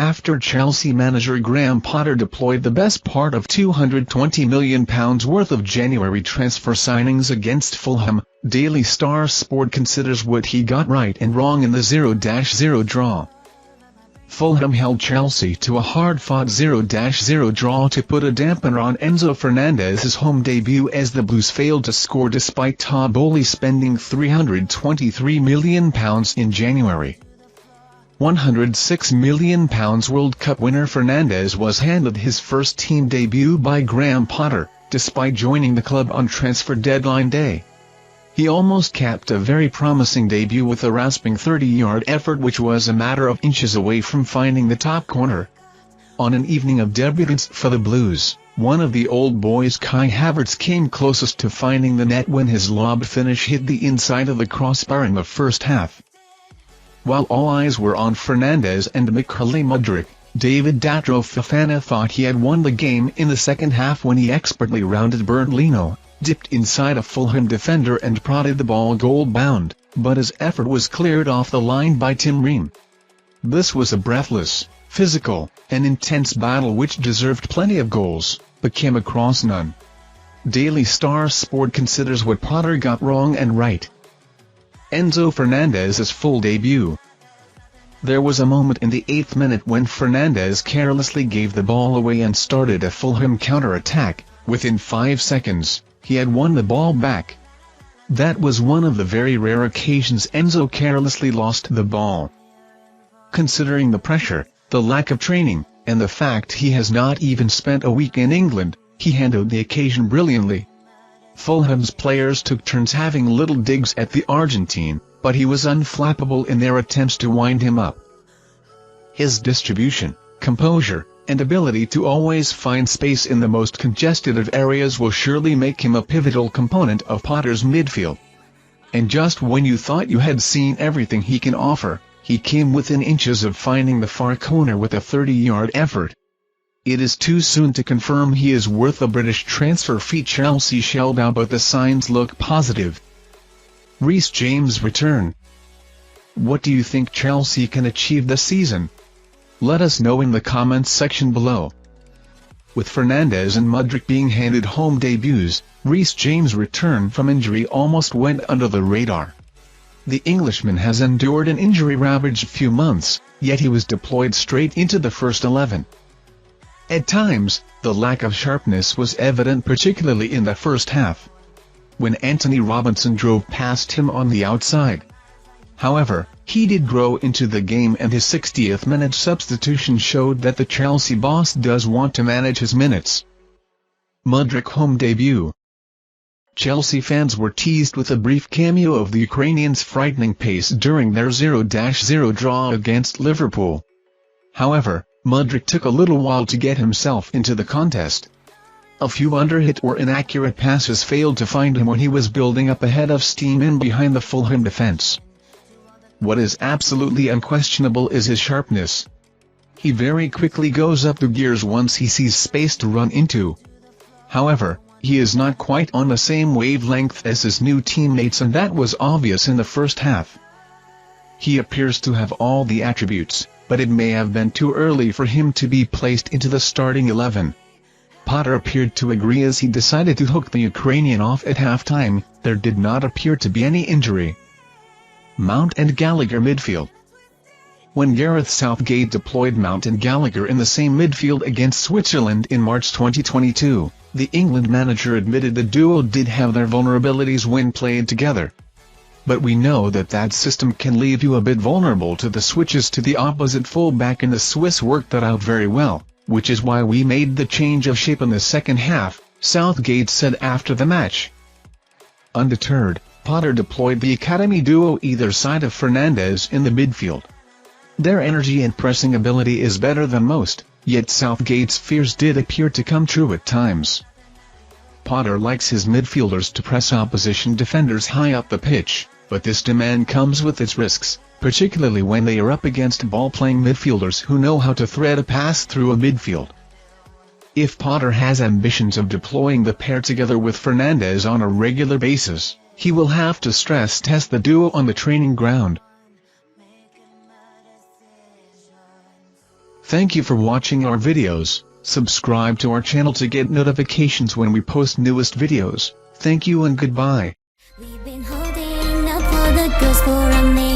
after Chelsea manager Graham Potter deployed the best part of £220 million worth of January transfer signings against Fulham. Daily Star Sport considers what he got right and wrong in the 0-0 draw. Fulham held Chelsea to a hard-fought 0-0 draw to put a dampener on Enzo Fernandez's home debut as the Blues failed to score despite Todd Boehly spending £323 million in January. £106 million World Cup winner Fernandez was handed his first team debut by Graham Potter, despite joining the club on transfer deadline day. He almost capped a very promising debut with a rasping 30-yard effort which was a matter of inches away from finding the top corner. On an evening of debutants for the Blues, one of the old boys, Kai Havertz, came closest to finding the net when his lob finish hit the inside of the crossbar in the first half. While all eyes were on Fernandez and Mykhailo Mudryk, David Datro Fofana thought he had won the game in the second half when he expertly rounded Bernd Leno, dipped inside a Fulham defender and prodded the ball goal-bound, but his effort was cleared off the line by Tim Ream. This was a breathless, physical, and intense battle which deserved plenty of goals, but came across none. Daily Star Sport considers what Potter got wrong and right. Enzo Fernandez's full debut. There was a moment in the 8th minute when Fernandez carelessly gave the ball away and started a Fulham counter-attack. Within 5 seconds, he had won the ball back. That was one of the very rare occasions Enzo carelessly lost the ball. Considering the pressure, the lack of training, and the fact he has not even spent a week in England, he handled the occasion brilliantly. Fulham's players took turns having little digs at the Argentine, but he was unflappable in their attempts to wind him up. His distribution, composure, and ability to always find space in the most congested of areas will surely make him a pivotal component of Potter's midfield. And just when you thought you had seen everything he can offer, he came within inches of finding the far corner with a 30-yard effort. It is too soon to confirm he is worth a British transfer fee Chelsea shelled out, but the signs look positive. Reece James' return. What do you think Chelsea can achieve this season? Let us know in the comments section below. With Fernandez and Mudryk being handed home debuts, Reece James' return from injury almost went under the radar. The Englishman has endured an injury-ravaged few months, yet he was deployed straight into the first 11. At times, the lack of sharpness was evident, particularly in the first half, when Anthony Robinson drove past him on the outside. However, he did grow into the game, and his 60th minute substitution showed that the Chelsea boss does want to manage his minutes. Mudryk home debut. Chelsea fans were teased with a brief cameo of the Ukrainian's frightening pace during their 0-0 draw against Liverpool. However, Mudryk took a little while to get himself into the contest. A few underhit or inaccurate passes failed to find him when he was building up a head of steam in behind the Fulham defence. What is absolutely unquestionable is his sharpness. He very quickly goes up the gears once he sees space to run into. However, he is not quite on the same wavelength as his new teammates, and that was obvious in the first half. He appears to have all the attributes, but it may have been too early for him to be placed into the starting 11. Potter appeared to agree as he decided to hook the Ukrainian off at halftime. There did not appear to be any injury. Mount and Gallagher midfield. When Gareth Southgate deployed Mount and Gallagher in the same midfield against Switzerland in March 2022, the England manager admitted the duo did have their vulnerabilities when played together. But we know that system can leave you a bit vulnerable to the switches to the opposite fullback, and the Swiss worked that out very well, which is why we made the change of shape in the second half, Southgate said after the match. Undeterred, Potter deployed the academy duo either side of Fernandez in the midfield. Their energy and pressing ability is better than most, yet Southgate's fears did appear to come true at times. Potter likes his midfielders to press opposition defenders high up the pitch, but this demand comes with its risks, particularly when they are up against ball-playing midfielders who know how to thread a pass through a midfield. If Potter has ambitions of deploying the pair together with Fernandez on a regular basis, he will have to stress test the duo on the training ground. Thank you for watching our videos. Subscribe to our channel to get notifications when we post newest videos. Thank you and goodbye. We've been holding up for the girls for a minute.